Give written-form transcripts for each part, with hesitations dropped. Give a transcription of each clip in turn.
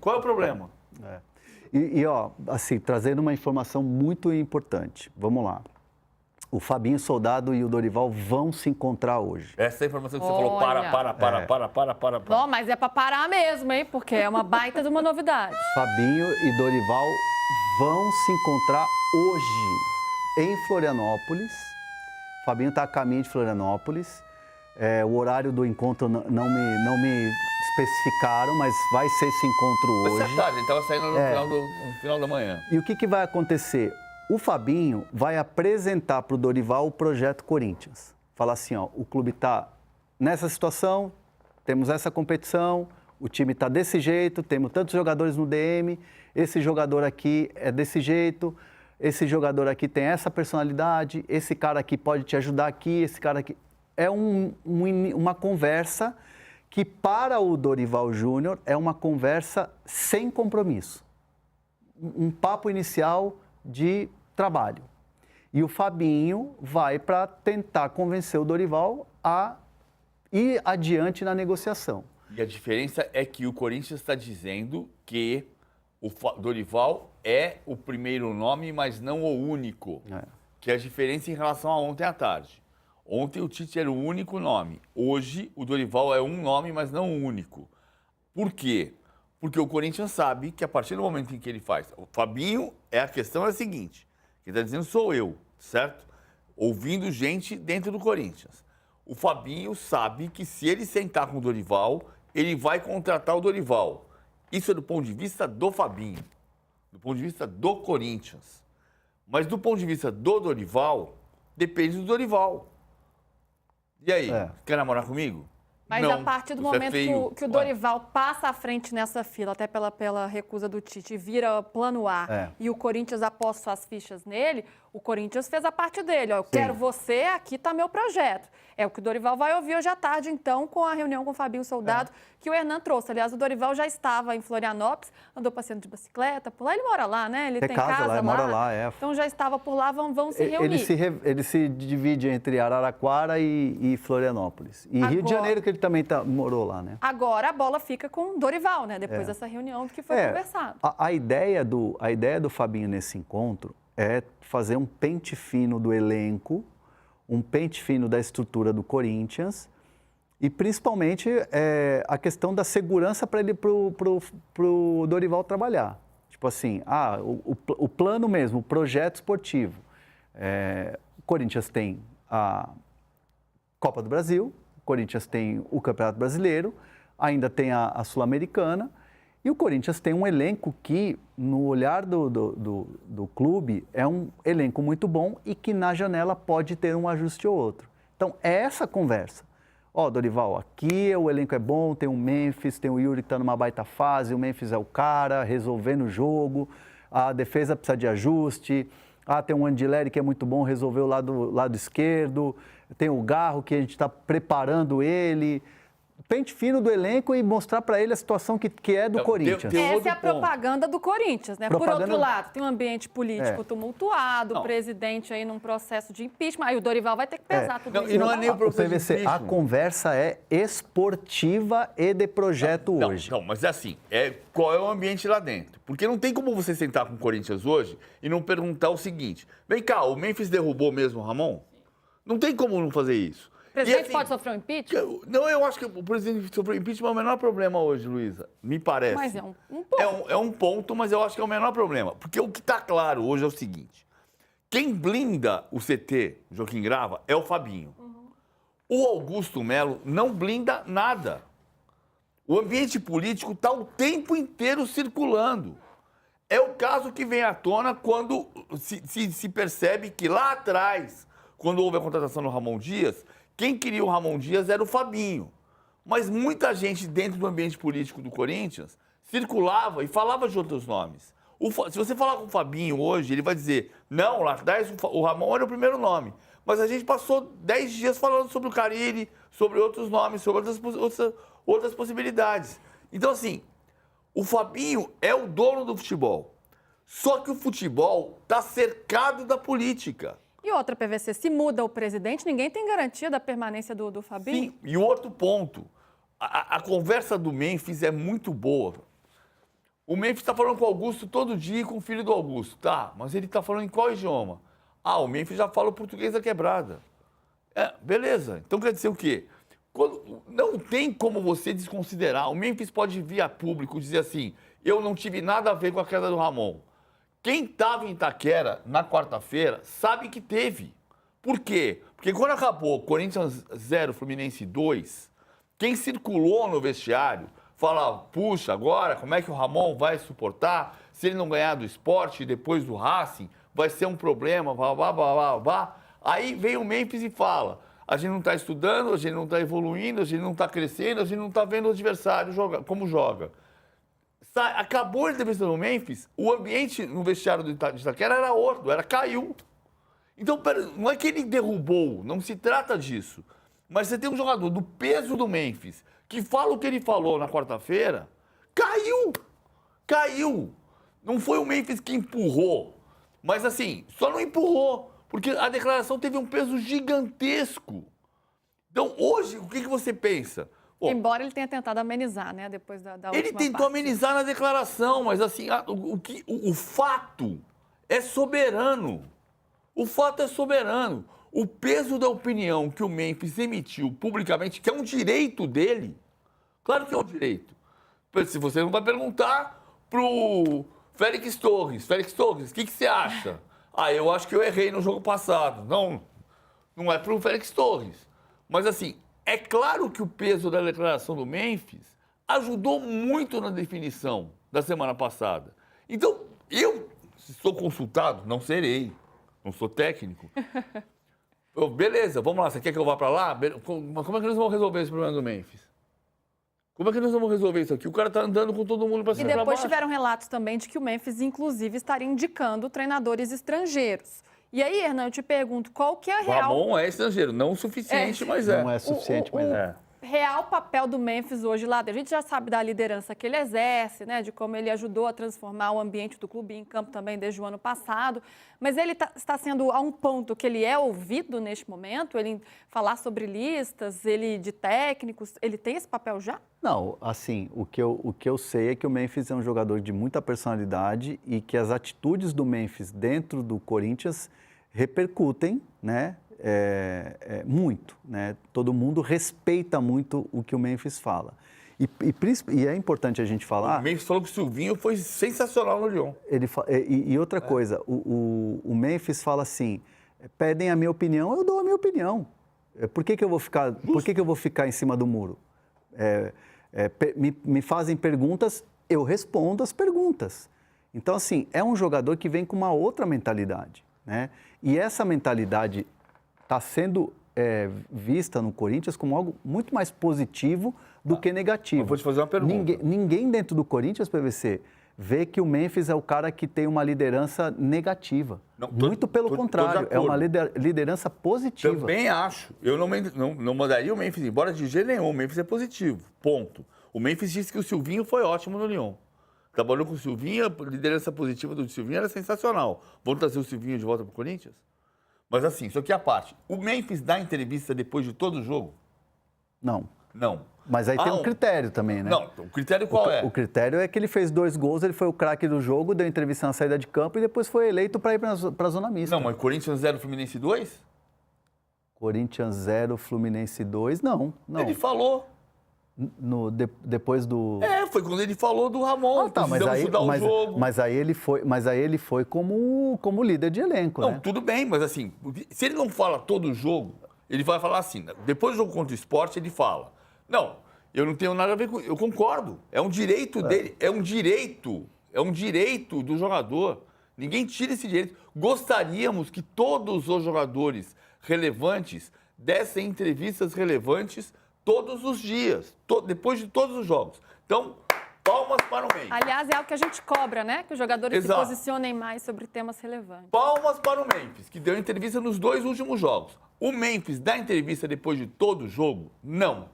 Qual é o problema? Ó, assim, trazendo uma informação muito importante. Vamos lá. O Fabinho Soldado e o Dorival vão se encontrar hoje. Essa é a informação que você falou, para. Não, mas é para parar mesmo, hein? Porque é uma baita de uma novidade. Fabinho e Dorival vão se encontrar hoje em Florianópolis. Fabinho está a caminho de Florianópolis. O horário do encontro não me especificaram, mas vai ser esse encontro hoje. Vai ser tarde, ele estava saindo no final da manhã. E o que vai acontecer? O Fabinho vai apresentar para o Dorival o projeto Corinthians. Falar assim, ó, o clube está nessa situação, temos essa competição, o time está desse jeito, temos tantos jogadores no DM, esse jogador aqui é desse jeito, esse jogador aqui tem essa personalidade, esse cara aqui pode te ajudar aqui, esse cara aqui... É uma conversa que, para o Dorival Júnior, é uma conversa sem compromisso. Um papo inicial de trabalho. E o Fabinho vai para tentar convencer o Dorival a ir adiante na negociação. E a diferença é que o Corinthians está dizendo que o Dorival é o primeiro nome, mas não o único. Que é a diferença em relação a ontem à tarde. Ontem o Tite era o único nome. Hoje o Dorival é um nome, mas não o único. Por quê? Porque o Corinthians sabe que a partir do momento em que ele faz... O Fabinho, a questão é a seguinte, quem está dizendo sou eu, certo? Ouvindo gente dentro do Corinthians. O Fabinho sabe que se ele sentar com o Dorival, ele vai contratar o Dorival. Isso é do ponto de vista do Fabinho, do ponto de vista do Corinthians. Mas do ponto de vista do Dorival, depende do Dorival. E aí, quer namorar comigo? Mas não, a partir do momento que o Dorival passa à frente nessa fila, até pela recusa do Tite, e vira plano A, e o Corinthians aposta suas fichas nele, o Corinthians fez a parte dele. Ó, eu quero você, aqui está meu projeto. É o que o Dorival vai ouvir hoje à tarde, então, com a reunião com o Fabinho Soldado, que o Hernan trouxe. Aliás, o Dorival já estava em Florianópolis, andou passeando de bicicleta, por lá ele mora lá, né? Ele tem casa lá. Mora lá, Então já estava por lá, vão se reunir. Ele se divide entre Araraquara e Florianópolis. E Rio de Janeiro, que ele também morou lá, né? Agora a bola fica com o Dorival, né? Depois dessa reunião que foi conversado. A ideia do Fabinho nesse encontro é fazer um pente fino do elenco, um pente fino da estrutura do Corinthians e, principalmente, a questão da segurança para ele, pro Dorival trabalhar. Tipo assim, o plano mesmo, o projeto esportivo. O Corinthians tem a Copa do Brasil, o Corinthians tem o Campeonato Brasileiro, ainda tem a Sul-Americana. E o Corinthians tem um elenco que, no olhar do clube, é um elenco muito bom e que na janela pode ter um ajuste ou outro. Então, é essa conversa. Dorival, aqui o elenco é bom, tem o Memphis, tem o Yuri que está numa baita fase, o Memphis é o cara, resolvendo o jogo, a defesa precisa de ajuste, tem o Andileri que é muito bom, resolveu o lado esquerdo, tem o Garro que a gente está preparando ele... Pente fino do elenco e mostrar para ele a situação que é do Corinthians. Essa é a propaganda do Corinthians, né? Por outro lado, tem um ambiente político tumultuado, o presidente aí num processo de impeachment, aí o Dorival vai ter que pesar tudo isso. E não é nem o processo PVC, de impeachment. A conversa é esportiva e de projeto hoje. Não, mas é assim, qual é o ambiente lá dentro? Porque não tem como você sentar com o Corinthians hoje e não perguntar o seguinte, vem cá, o Memphis derrubou mesmo o Ramon? Não tem como não fazer isso. O presidente pode sofrer um impeachment? Não, eu acho que o presidente sofreu impeachment é o menor problema hoje, Luísa. Me parece. Mas é um ponto. É um ponto, mas eu acho que é o menor problema. Porque o que está claro hoje é o seguinte. Quem blinda o CT, Joaquim Grava, é o Fabinho. O Augusto Melo não blinda nada. O ambiente político está o tempo inteiro circulando. É o caso que vem à tona quando se percebe que lá atrás, quando houve a contratação do Ramon Dias... Quem queria o Ramon Dias era o Fabinho. Mas muita gente dentro do ambiente político do Corinthians circulava e falava de outros nomes. Se você falar com o Fabinho hoje, ele vai dizer, não, lá atrás o Ramon era o primeiro nome. Mas a gente passou 10 dias falando sobre o Carille, sobre outros nomes, sobre outras possibilidades. Então, assim, o Fabinho é o dono do futebol. Só que o futebol está cercado da política. E outra, PVC, se muda o presidente, ninguém tem garantia da permanência do Fabinho? Sim, e outro ponto, a conversa do Memphis é muito boa. O Memphis está falando com o Augusto todo dia e com o filho do Augusto. Tá, mas ele está falando em qual idioma? Ah, o Memphis já fala o português da quebrada. Beleza. Então quer dizer o quê? Não tem como você desconsiderar. O Memphis pode vir a público e dizer assim, eu não tive nada a ver com a queda do Ramon. Quem estava em Itaquera na quarta-feira sabe que teve. Por quê? Porque quando acabou Corinthians 0, Fluminense 2, quem circulou no vestiário falava, puxa, agora como é que o Ramon vai suportar? Se ele não ganhar do Sport e depois do Racing, vai ser um problema, blá, blá, blá, blá, blá. Aí vem o Memphis e fala, a gente não está estudando, a gente não está evoluindo, a gente não está crescendo, a gente não está vendo o adversário como joga. Acabou a entrevista do Memphis, o ambiente no vestiário de Itaquera era outro, caiu. Então, não é que ele derrubou, não se trata disso. Mas você tem um jogador do peso do Memphis, que fala o que ele falou na quarta-feira, caiu. Não foi o Memphis que empurrou, mas assim, só não empurrou, porque a declaração teve um peso gigantesco. Então, hoje, o que você pensa? Pô, embora ele tenha tentado amenizar, né, depois da última Ele tentou amenizar na declaração, mas assim, o fato é soberano. O fato é soberano. O peso da opinião que o Memphis emitiu publicamente, que é um direito dele, claro que é um direito. Se você não vai perguntar pro Félix Torres, o que você acha? Eu acho que eu errei no jogo passado. Não é pro Félix Torres. Mas assim, é claro que o peso da declaração do Memphis ajudou muito na definição da semana passada. Então, se sou consultado, não serei. Não sou técnico. Beleza, vamos lá, você quer que eu vá para lá? Como é que nós vamos resolver esse problema do Memphis? Como é que nós vamos resolver isso aqui? O cara tá andando com todo mundo para cima e para baixo. E depois tiveram relatos também de que o Memphis, inclusive, estaria indicando treinadores estrangeiros. E aí, Hernan, eu te pergunto, qual que é a real... O Ramon é estrangeiro, não o suficiente, mas é. Não é suficiente, mas é. Real papel do Memphis hoje lá dentro. A gente já sabe da liderança que ele exerce, né, de como ele ajudou a transformar o ambiente do clube em campo também desde o ano passado, mas ele está sendo a um ponto que ele é ouvido neste momento, ele falar sobre listas, ele de técnicos, ele tem esse papel já? Não, assim, o que eu sei é que o Memphis é um jogador de muita personalidade e que as atitudes do Memphis dentro do Corinthians repercutem, né? Muito, né? Todo mundo respeita muito o que o Memphis fala. E é importante a gente falar... O Memphis falou que o Silvinho foi sensacional no Lyon. E outra coisa, o Memphis fala assim, pedem a minha opinião, eu dou a minha opinião. Por que eu vou ficar em cima do muro? Me fazem perguntas, eu respondo as perguntas. Então, assim, é um jogador que vem com uma outra mentalidade, né? E essa mentalidade está sendo vista no Corinthians como algo muito mais positivo do que negativo. Eu vou te fazer uma pergunta. Ninguém dentro do Corinthians, PVC, vê que o Memphis é o cara que tem uma liderança negativa. Muito pelo contrário, é uma liderança positiva. Também acho. Eu não mandaria o Memphis embora de jeito nenhum. O Memphis é positivo, ponto. O Memphis disse que o Silvinho foi ótimo no Lyon. Trabalhou com o Silvinho, a liderança positiva do Silvinho era sensacional. Vamos trazer o Silvinho de volta para o Corinthians? Mas assim, isso aqui é a parte. O Memphis dá entrevista depois de todo o jogo? Não. Não. Mas aí tem um critério também, né? Não, o critério qual é? O critério é que ele fez 2 gols, ele foi o craque do jogo, deu entrevista na saída de campo e depois foi eleito para ir para a zona mista. Não, mas Corinthians 0, Fluminense 2? Corinthians 0, Fluminense 2, não. Ele falou. Depois do... Foi quando ele falou do Ramon, mas aí ele foi como líder de elenco, não, né? Tudo bem, mas assim, se ele não fala todo o jogo, ele vai falar assim, depois do jogo contra o Sport, ele fala, não, eu não tenho nada a ver com isso, eu concordo, é um direito dele, é um direito do jogador, ninguém tira esse direito. Gostaríamos que todos os jogadores relevantes dessem entrevistas relevantes todos os dias, depois de todos os jogos. Então, palmas para o Memphis. Aliás, é algo que a gente cobra, né? Que os jogadores Exato. se posicionem mais sobre temas relevantes. Palmas para o Memphis, que deu entrevista nos 2 últimos jogos. O Memphis dá entrevista depois de todo o jogo? Não.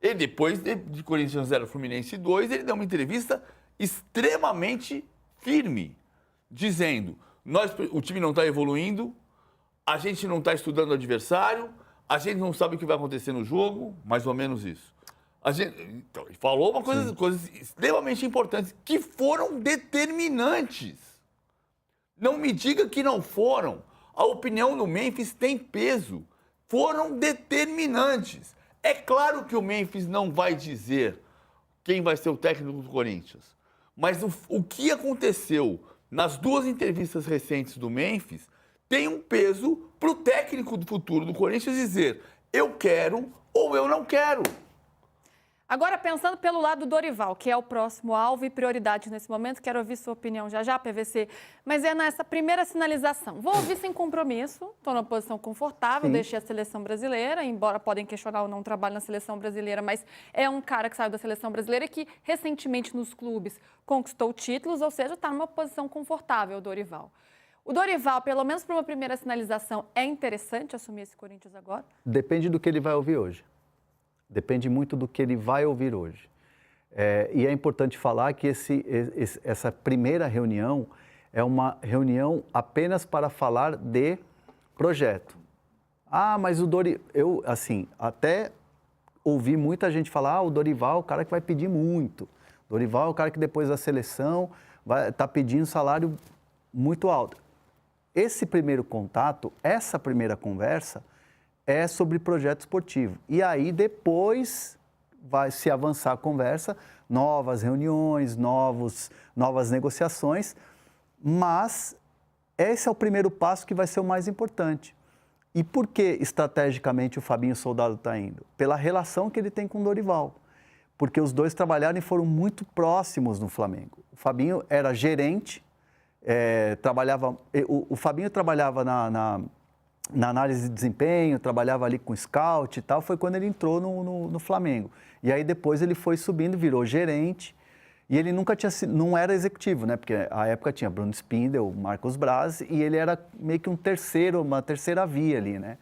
E depois de Corinthians 0, Fluminense 2, ele deu uma entrevista extremamente firme, dizendo, o time não está evoluindo, a gente não está estudando o adversário, a gente não sabe o que vai acontecer no jogo, mais ou menos isso. A gente então, falou coisas extremamente importantes que foram determinantes. Não me diga que não foram. A opinião do Memphis tem peso. Foram determinantes. É claro que o Memphis não vai dizer quem vai ser o técnico do Corinthians. Mas o que aconteceu nas duas entrevistas recentes do Memphis tem um peso para o técnico do futuro do Corinthians dizer eu quero ou eu não quero. Agora, pensando pelo lado do Dorival, que é o próximo alvo e prioridade nesse momento, quero ouvir sua opinião já, PVC, mas é nessa primeira sinalização. Vou ouvir sem compromisso, estou numa posição confortável, Sim. deixei a seleção brasileira, embora podem questionar ou não o trabalho na seleção brasileira, mas é um cara que saiu da seleção brasileira e que recentemente nos clubes conquistou títulos, ou seja, está numa posição confortável, o Dorival. O Dorival, pelo menos para uma primeira sinalização, é interessante assumir esse Corinthians agora? Depende do que ele vai ouvir hoje. Depende muito do que ele vai ouvir hoje. E é importante falar que essa primeira reunião é uma reunião apenas para falar de projeto. Ah, mas o Dorival... Eu, assim, até ouvi muita gente falar, o Dorival é o cara que vai pedir muito. O Dorival é o cara que depois da seleção vai estar pedindo salário muito alto. Esse primeiro contato, essa primeira conversa, é sobre projeto esportivo. E aí, depois, vai se avançar a conversa, novas reuniões, novas negociações, mas esse é o primeiro passo que vai ser o mais importante. E por que, estrategicamente, o Fabinho Soldado está indo? Pela relação que ele tem com o Dorival. Porque os dois trabalharam e foram muito próximos no Flamengo. O Fabinho era gerente, o Fabinho trabalhava na análise de desempenho, trabalhava ali com scout e tal, foi quando ele entrou no Flamengo. E aí depois ele foi subindo, virou gerente, e ele nunca tinha sido, não era executivo, né? Porque à época tinha Bruno Spindel, Marcos Braz, e ele era meio que uma terceira via ali, né?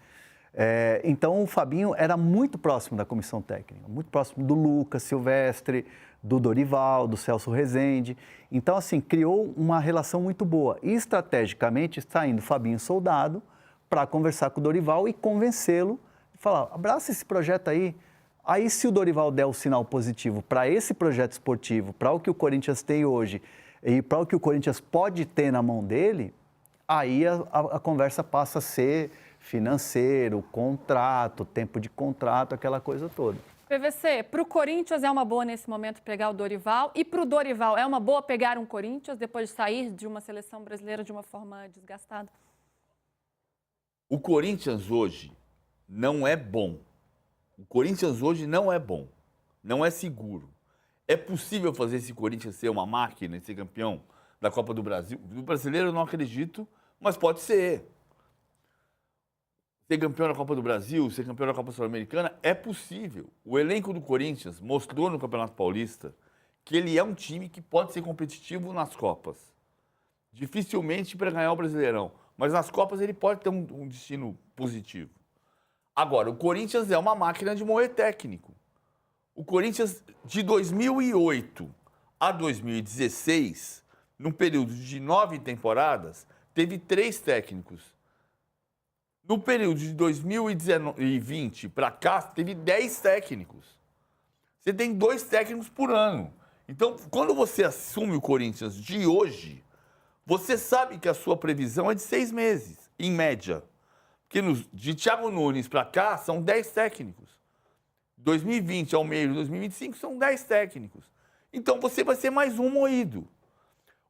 Então o Fabinho era muito próximo da comissão técnica, muito próximo do Lucas Silvestre, do Dorival, do Celso Rezende. Então, assim, criou uma relação muito boa. E estrategicamente está indo Fabinho Soldado para conversar com o Dorival e convencê-lo, falar, abraça esse projeto aí. Aí, se o Dorival der o sinal positivo para esse projeto esportivo, para o que o Corinthians tem hoje e para o que o Corinthians pode ter na mão dele, aí a conversa passa a ser financeiro, contrato, tempo de contrato, aquela coisa toda. PVC, para o Corinthians é uma boa nesse momento pegar o Dorival e para o Dorival é uma boa pegar um Corinthians depois de sair de uma seleção brasileira de uma forma desgastada? O Corinthians hoje não é bom. O Corinthians hoje não é bom. Não é seguro. É possível fazer esse Corinthians ser uma máquina e ser campeão da Copa do Brasil? Do brasileiro eu não acredito, mas pode ser. Ser campeão da Copa do Brasil, ser campeão da Copa Sul-Americana, é possível. O elenco do Corinthians mostrou no Campeonato Paulista que ele é um time que pode ser competitivo nas Copas. Dificilmente para ganhar o Brasileirão. Mas nas Copas ele pode ter um destino positivo. Agora, o Corinthians é uma máquina de moer técnico. O Corinthians, de 2008 a 2016, num período de 9 temporadas, teve 3 técnicos. No período de 2020 para cá, teve 10 técnicos. Você tem 2 técnicos por ano. Então, quando você assume o Corinthians de hoje, você sabe que a sua previsão é de 6 meses, em média. Porque de Thiago Nunes para cá, são 10 técnicos. 2020 ao meio de 2025, são 10 técnicos. Então, você vai ser mais um moído.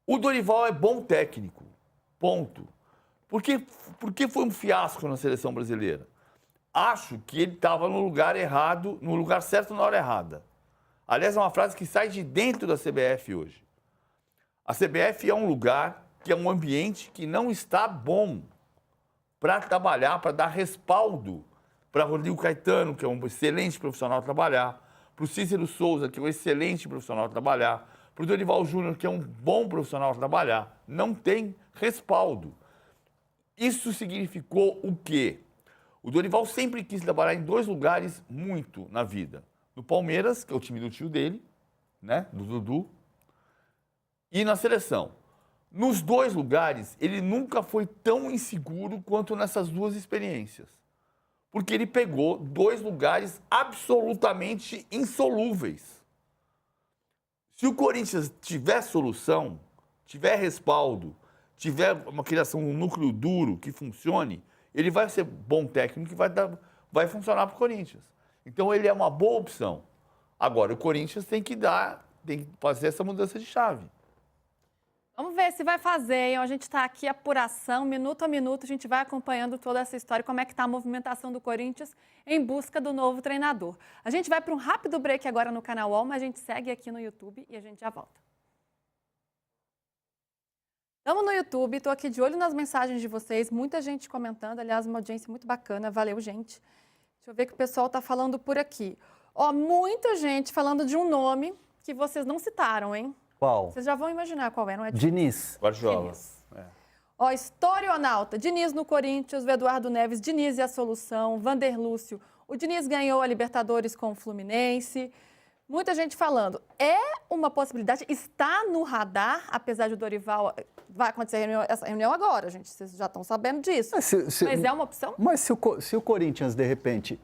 O Dorival é bom técnico, ponto. Por que foi um fiasco na seleção brasileira? Acho que ele estava no lugar errado, no lugar certo na hora errada. Aliás, é uma frase que sai de dentro da CBF hoje. A CBF é um lugar que é um ambiente que não está bom para trabalhar, para dar respaldo para Rodrigo Caetano, que é um excelente profissional, trabalhar, para o Cícero Souza, que é um excelente profissional, trabalhar, para o Dorival Júnior, que é um bom profissional, trabalhar. Não tem respaldo. Isso significou o quê? O Dorival sempre quis trabalhar em 2 lugares muito na vida. No Palmeiras, que é o time do tio dele, né, do Dudu, e na seleção. Nos 2 lugares, ele nunca foi tão inseguro quanto nessas 2 experiências. Porque ele pegou 2 lugares absolutamente insolúveis. Se o Corinthians tiver solução, tiver respaldo, tiver uma criação, um núcleo duro que funcione, ele vai ser bom técnico e vai funcionar para o Corinthians. Então, ele é uma boa opção. Agora, o Corinthians tem que fazer essa mudança de chave. Vamos ver se vai fazer, hein? A gente está aqui, apuração, minuto a minuto, a gente vai acompanhando toda essa história, como é que está a movimentação do Corinthians em busca do novo treinador. A gente vai para um rápido break agora no canal UOL, mas a gente segue aqui no YouTube e a gente já volta. Estamos no YouTube, estou aqui de olho nas mensagens de vocês, muita gente comentando, aliás, uma audiência muito bacana, valeu, gente. Deixa eu ver o que o pessoal está falando por aqui. Ó, muita gente falando de um nome que vocês não citaram, hein? Qual? Vocês já vão imaginar qual é, não é? Diniz. Guardiola. Diniz. Ó, historionauta, Diniz no Corinthians, o Eduardo Neves, Diniz e a solução, Vander Lúcio, o Diniz ganhou a Libertadores com o Fluminense. Muita gente falando, é uma possibilidade, está no radar, apesar de o Dorival, vai acontecer essa reunião agora, gente, vocês já estão sabendo disso. Mas é uma opção? Mas se o Corinthians, de repente,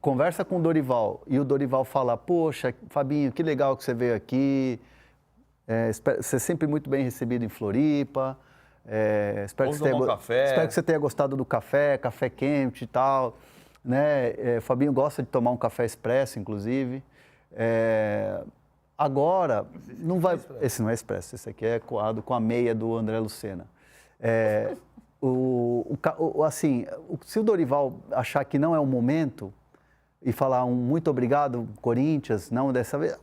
conversa com o Dorival e o Dorival fala, poxa, Fabinho, que legal que você veio aqui, você é sempre muito bem recebido em Floripa, espero que você tenha gostado do café quente e tal, né? Fabinho gosta de tomar um café expresso, inclusive. Agora, não vai. Esse não é expresso, esse aqui é coado com a meia do André Lucena. Assim, se o Dorival achar que não é o momento e falar um muito obrigado, Corinthians, não dessa vez,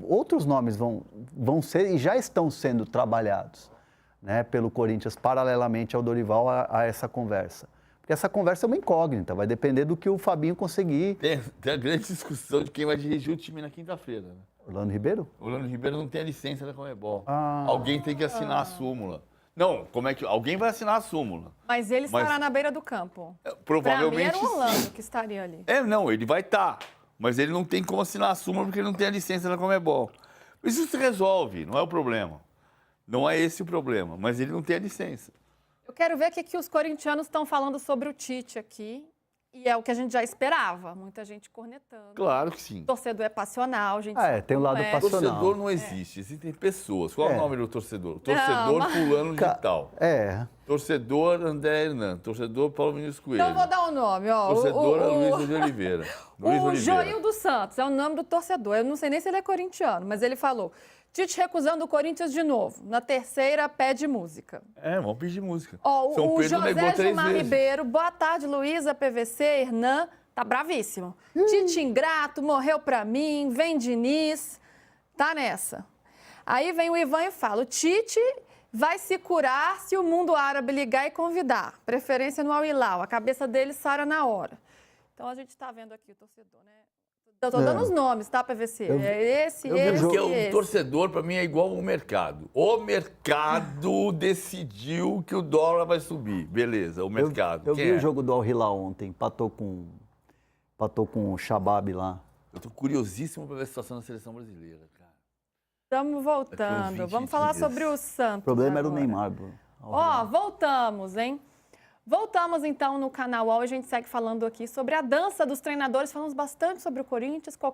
outros nomes vão ser e já estão sendo trabalhados, né, pelo Corinthians, paralelamente ao Dorival, a essa conversa. Porque essa conversa é uma incógnita, vai depender do que o Fabinho conseguir. Tem a grande discussão de quem vai dirigir o time na quinta-feira. Né? Orlando Ribeiro? Orlando Ribeiro não tem a licença da Conmebol. Alguém tem que assinar a súmula. Não, como é que... Alguém vai assinar a súmula. Mas ele estará na beira do campo. Provavelmente... Pra mim era o Orlando que estaria ali. Não, ele vai estar. Mas ele não tem como assinar a súmula porque ele não tem a licença da Conmebol. Isso se resolve, não é o problema. Não é esse o problema, mas ele não tem a licença. Eu quero ver o que os corintianos estão falando sobre o Tite aqui. E é o que a gente já esperava. Muita gente cornetando. Claro que sim. Torcedor é passional, gente. Tem um lado passional. Torcedor não existe, existem pessoas. Qual é o nome do torcedor? Torcedor fulano de tal. Torcedor André Hernan, torcedor Paulo Vinícius Coelho. Então eu vou dar o nome, ó. Torcedor Luiz de Oliveira. Joil dos Santos é o nome do torcedor. Eu não sei nem se ele é corintiano, mas ele falou: Tite recusando o Corinthians de novo. Na terceira, pede música. Vamos pedir música. Ó, o José Gilmar vezes. Ribeiro, boa tarde, Luísa, PVC, Hernan, tá bravíssimo. Tite ingrato, morreu pra mim, vem Diniz, tá nessa. Aí vem o Ivan e fala, o Tite vai se curar se o mundo árabe ligar e convidar. Preferência no Al-Hilal, a cabeça dele sara na hora. Então a gente tá vendo aqui o torcedor, né? Eu tô dando os nomes, tá, PVC? Porque o torcedor, para mim, é igual ao mercado. O mercado decidiu que o dólar vai subir. Beleza, o mercado. Eu vi o jogo do Al-Hilal ontem, empatou com o Shabab lá. Eu tô curiosíssimo para ver a situação da seleção brasileira, cara. Estamos voltando. Vamos falar sobre o Santos. O problema agora. era o Neymar, Bruno. Ó, voltamos, hein? Voltamos, então, no canal UOL e a gente segue falando aqui sobre a dança dos treinadores. Falamos bastante sobre o Corinthians.